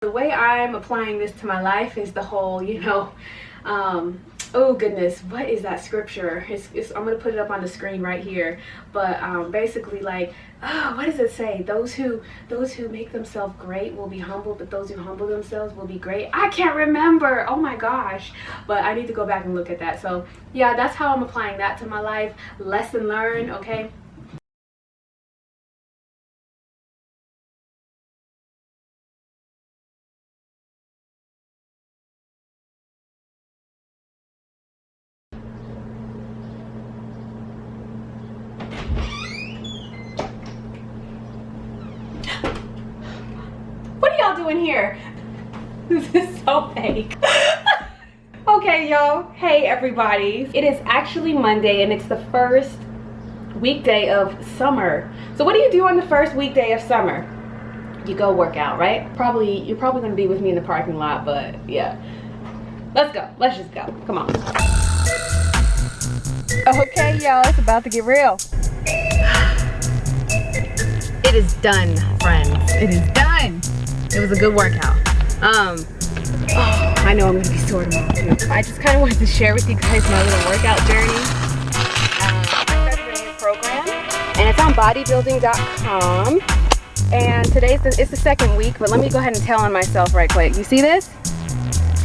The way I'm applying this to my life is the whole, oh goodness, what is that scripture? I'm gonna put it up on the screen right here. But basically, like, what does it say? Those who make themselves great will be humbled, but those who humble themselves will be great. I can't remember. Oh my gosh. But I need to go back and look at that. So yeah, that's how I'm applying that to my life. Lesson learned, okay? What are y'all doing here? This is so fake. Okay, y'all. Hey, everybody. It is actually Monday, and it's the first weekday of summer. So what do you do on the first weekday of summer? You go work out, right? You're probably gonna be with me in the parking lot, but yeah. Let's go. Let's just go. Come on. Okay, y'all, it's about to get real. It is done, friends. It is done. It was a good workout. I know I'm gonna be sore tomorrow too. I just kind of wanted to share with you guys my little workout journey. I started a new program, and it's on bodybuilding.com. And it's the second week, but let me go ahead and tell on myself right quick. You see this?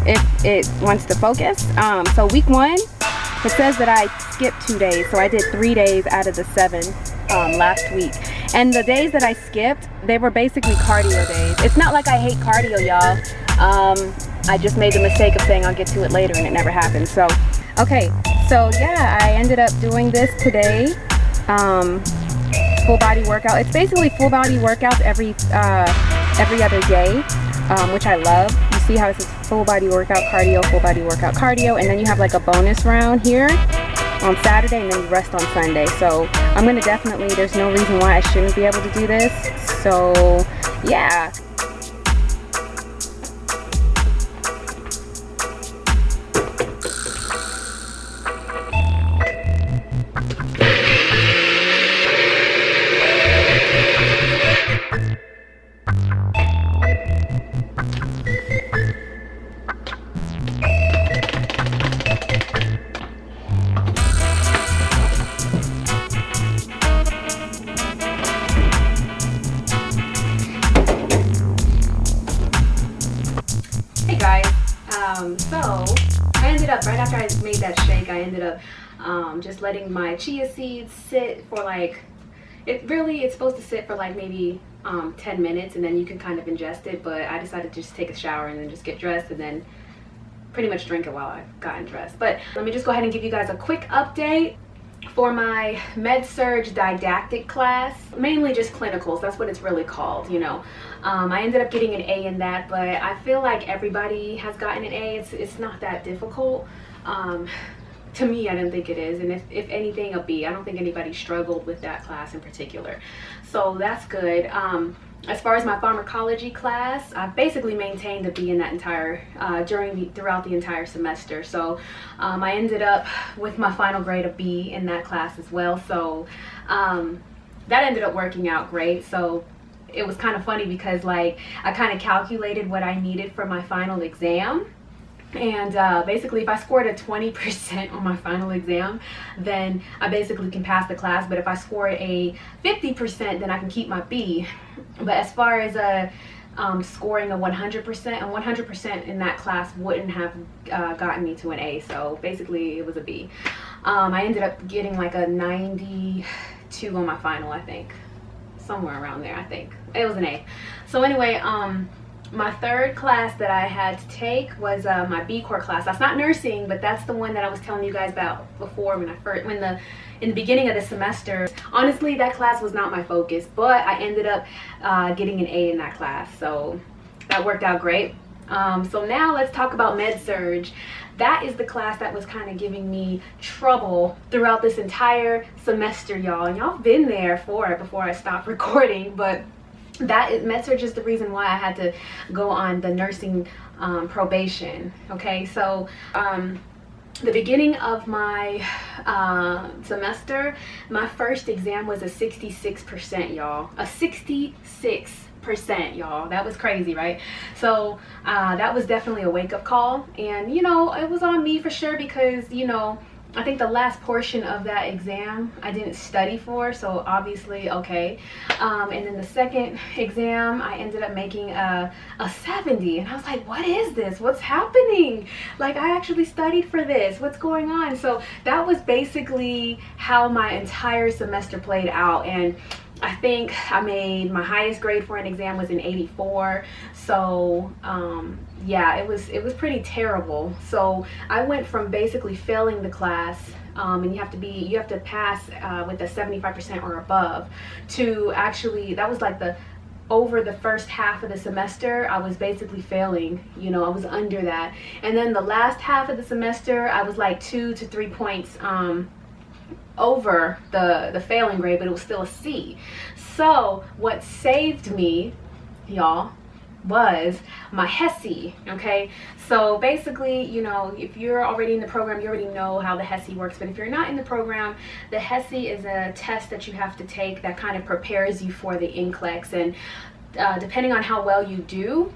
It wants to focus. So week 1, it says that I skipped 2 days, so I did 3 days out of the 7 last week. And the days that I skipped, they were basically cardio days. It's not like I hate cardio, y'all. I just made the mistake of saying I'll get to it later, and it never happened. So, okay. So yeah, I ended up doing this today. Full body workout. It's basically full body workouts every other day, which I love. You see how it says full body workout cardio, full body workout cardio, and then you have like a bonus round here on Saturday, and then you rest on Sunday. So I'm gonna there's no reason why I shouldn't be able to do this. So yeah. So I ended up, right after I made that shake, I ended up just letting my chia seeds sit for like, it's supposed to sit for like maybe 10 minutes, and then you can kind of ingest it. But I decided to just take a shower and then just get dressed, and then pretty much drink it while I got dressed. But let me just go ahead and give you guys a quick update for my Med-Surg didactic class. Mainly just clinicals, that's what it's really called, I ended up getting an A in that, but I feel like everybody has gotten an A. It's not that difficult. To me, I didn't think it is, and if anything, a B. I don't think anybody struggled with that class in particular, so that's good. As far as my pharmacology class, I've basically maintained a B in that throughout the entire semester. So I ended up with my final grade a B in that class as well. So that ended up working out great. So it was kind of funny because like I kind of calculated what I needed for my final exam. And basically, if I scored a 20% on my final exam, then I basically can pass the class. But if I score a 50%, then I can keep my B. But as far as scoring a 100% in that class wouldn't have gotten me to an A. So basically, it was a B. I ended up getting like a 92 on my final, I think. Somewhere around there, I think. It was an A. So anyway, my third class that I had to take was my B Corps class. That's not nursing, but that's the one that I was telling you guys about before in the beginning of the semester. Honestly, that class was not my focus, but I ended up getting an A in that class, so that worked out great. So now let's talk about Med-Surg. That is the class that was kind of giving me trouble throughout this entire semester, y'all. And y'all been there for it before I stopped recording, but Med-Surg is the reason why I had to go on the nursing probation. Okay, so the beginning of my semester, my first exam was a 66%, y'all. A 66%, y'all. That was crazy, right? So that was definitely a wake-up call. And, you know, it was on me for sure because, you know, I think the last portion of that exam I didn't study for, so obviously, okay. And then the second exam, I ended up making a 70, and I was like, what is this? What's happening? Like, I actually studied for this. What's going on? So that was basically how my entire semester played out. And I think I made my highest grade for an exam was an 84. So yeah, it was pretty terrible. So I went from basically failing the class, and you have to pass with a 75% or above, to actually, that was like over the first half of the semester, I was basically failing. You know, I was under that. And then the last half of the semester, I was like 2 to 3 points over the failing grade, but it was still a C. So what saved me, y'all, was my HESI. Okay, so basically, you know, if you're already in the program, you already know how the HESI works. But if you're not in the program, the HESI is a test that you have to take that kind of prepares you for the NCLEX. And depending on how well you do,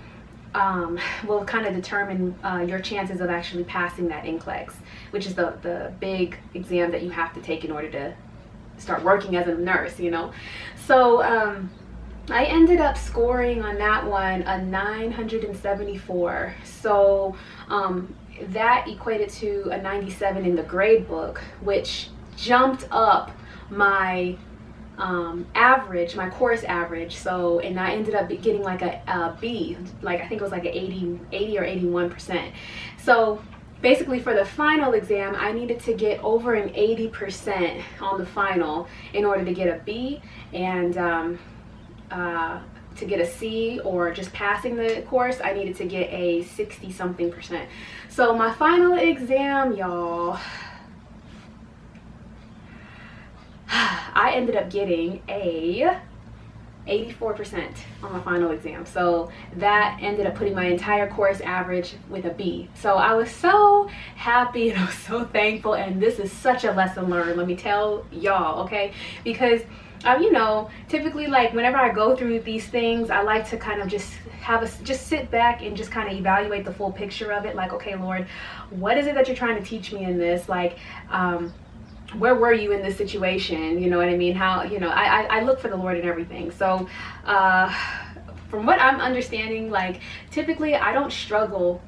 will kind of determine your chances of actually passing that NCLEX, which is the big exam that you have to take in order to start working as a nurse, you know. So I ended up scoring on that one a 974. So that equated to a 97 in the grade book, which jumped up my average, my course average. So, and I ended up getting like a B, like I think it was like an 80 or 81%. So basically for the final exam, I needed to get over an 80% on the final in order to get a B, and to get a C or just passing the course, I needed to get a 60 something percent. So my final exam, y'all, I ended up getting a 84% on my final exam. So that ended up putting my entire course average with a B. So I was so happy and I was so thankful, and this is such a lesson learned, let me tell y'all, okay? Because you know, typically, like, whenever I go through these things, I like to kind of just sit back and just kind of evaluate the full picture of it. Like, okay, Lord, what is it that you're trying to teach me in this? Like, where were you in this situation? You know what I mean? How, you know, I look for the Lord in everything. So from what I'm understanding, like, typically I don't struggle.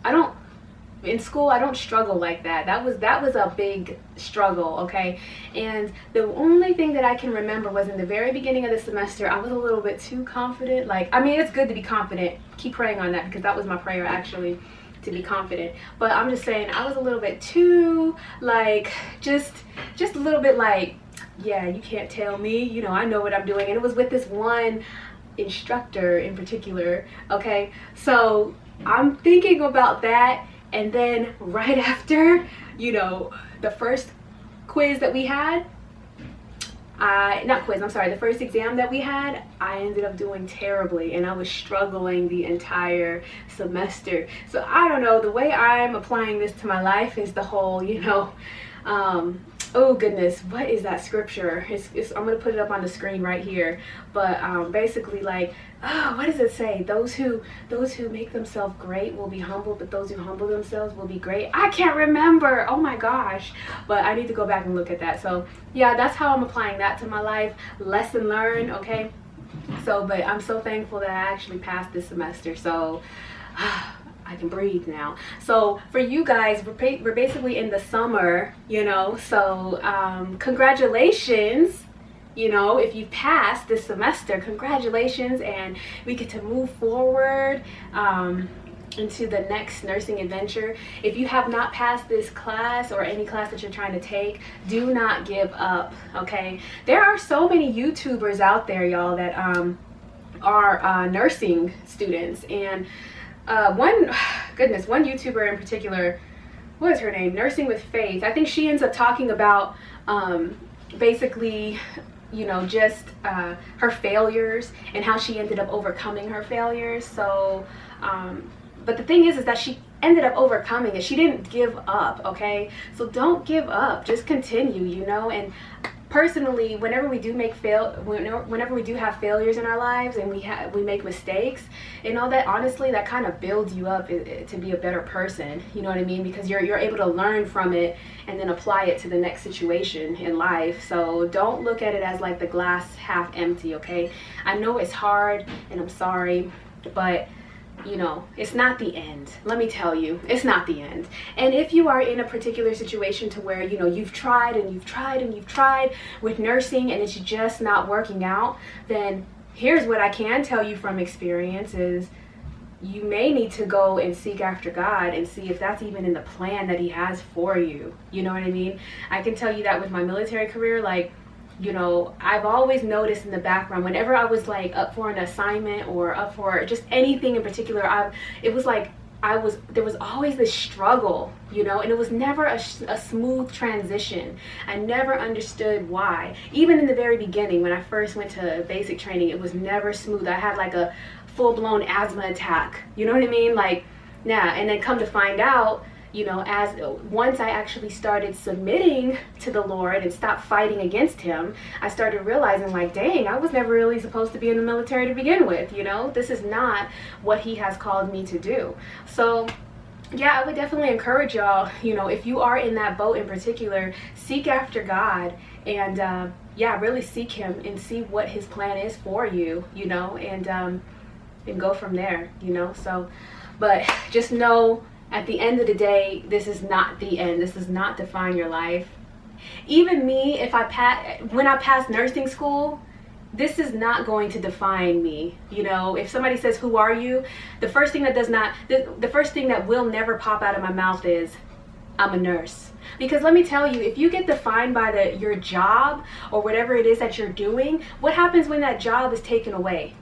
In school, I don't struggle like that. That was a big struggle, okay? And the only thing that I can remember was in the very beginning of the semester, I was a little bit too confident. Like, I mean, it's good to be confident. Keep praying on that, because that was my prayer, actually, to be confident. But I'm just saying, I was a little bit too, like, just a little bit like, yeah, you can't tell me, you know, I know what I'm doing. And it was with this one instructor in particular, okay? So I'm thinking about that. And then right after, you know, the first quiz that we had, the first exam that we had, I ended up doing terribly, and I was struggling the entire semester. So I don't know, the way I'm applying this to my life is the whole, you know, oh goodness, what is that scripture? I'm gonna put it up on the screen right here. But basically, like, what does it say? Those who make themselves great will be humbled, but those who humble themselves will be great. I can't remember. Oh my gosh. But I need to go back and look at that. So yeah, that's how I'm applying that to my life. Lesson learned, okay? So, but I'm so thankful that I actually passed this semester. So I can breathe now. So for you guys, we're basically in the summer, you know, so congratulations. You know, if you passed this semester, congratulations, and we get to move forward into the next nursing adventure. If you have not passed this class or any class that you're trying to take, do not give up, okay? There are so many YouTubers out there, y'all, that are nursing students, and one YouTuber in particular, what is her name? Nursing with Faith. I think she ends up talking about basically, you know, just her failures and how she ended up overcoming her failures. So but the thing is that she ended up overcoming it. She didn't give up, okay? So don't give up, just continue, you know. And personally, whenever we do whenever we do have failures in our lives and we make mistakes and all that, honestly, that kind of builds you up to be a better person, you know what I mean? Because you're able to learn from it and then apply it to the next situation in life. So don't look at it as like the glass half empty, okay? I know it's hard and I'm sorry, but you know, it's not the end. Let me tell you, it's not the end. And if you are in a particular situation to where, you know, you've tried and you've tried and you've tried with nursing and it's just not working out, then here's what I can tell you from experience is you may need to go and seek after God and see if that's even in the plan that he has for you. You know what I mean? I can tell you that with my military career, like, you know, I've always noticed in the background, whenever I was like up for an assignment or up for just anything in particular, there was always this struggle, you know, and it was never a smooth transition. I never understood why. Even in the very beginning, when I first went to basic training, it was never smooth. I had like a full-blown asthma attack, you know what I mean? Like, yeah, and then come to find out, you know, once I actually started submitting to the Lord and stopped fighting against him, I started realizing, like, dang, I was never really supposed to be in the military to begin with, you know? This is not what he has called me to do. So yeah, I would definitely encourage y'all, you know, if you are in that boat in particular, seek after God and yeah, really seek him and see what his plan is for you, you know, and go from there, you know. So, but just know, at the end of the day, this is not the end. This does not define your life. Even me, when I passed nursing school, this is not going to define me. You know, if somebody says, "Who are you?" the first thing that will never pop out of my mouth is, "I'm a nurse." Because let me tell you, if you get defined by your job or whatever it is that you're doing, what happens when that job is taken away?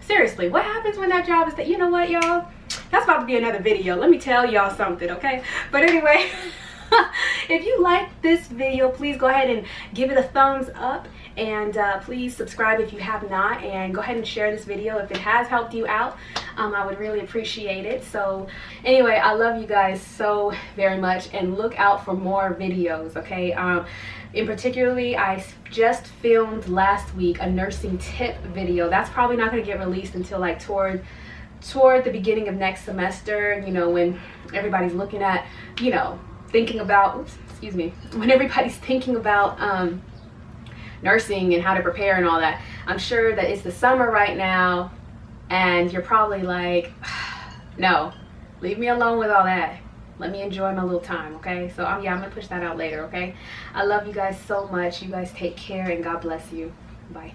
Seriously, what happens when that job is you know what, y'all? That's about to be another video. Let me tell y'all something, okay? But anyway, if you like this video, please go ahead and give it a thumbs up. And please subscribe if you have not. And go ahead and share this video if it has helped you out. I would really appreciate it. So anyway, I love you guys so very much. And look out for more videos, okay? In particularly, I just filmed last week a nursing tip video. That's probably not going to get released until like toward the beginning of next semester, you know, when everybody's looking at, you know, thinking about, when everybody's thinking about nursing and how to prepare and all that. I'm sure that it's the summer right now and you're probably like, no, leave me alone with all that. Let me enjoy my little time, okay? So yeah, I'm gonna push that out later, okay? I love you guys so much. You guys take care and God bless you. Bye.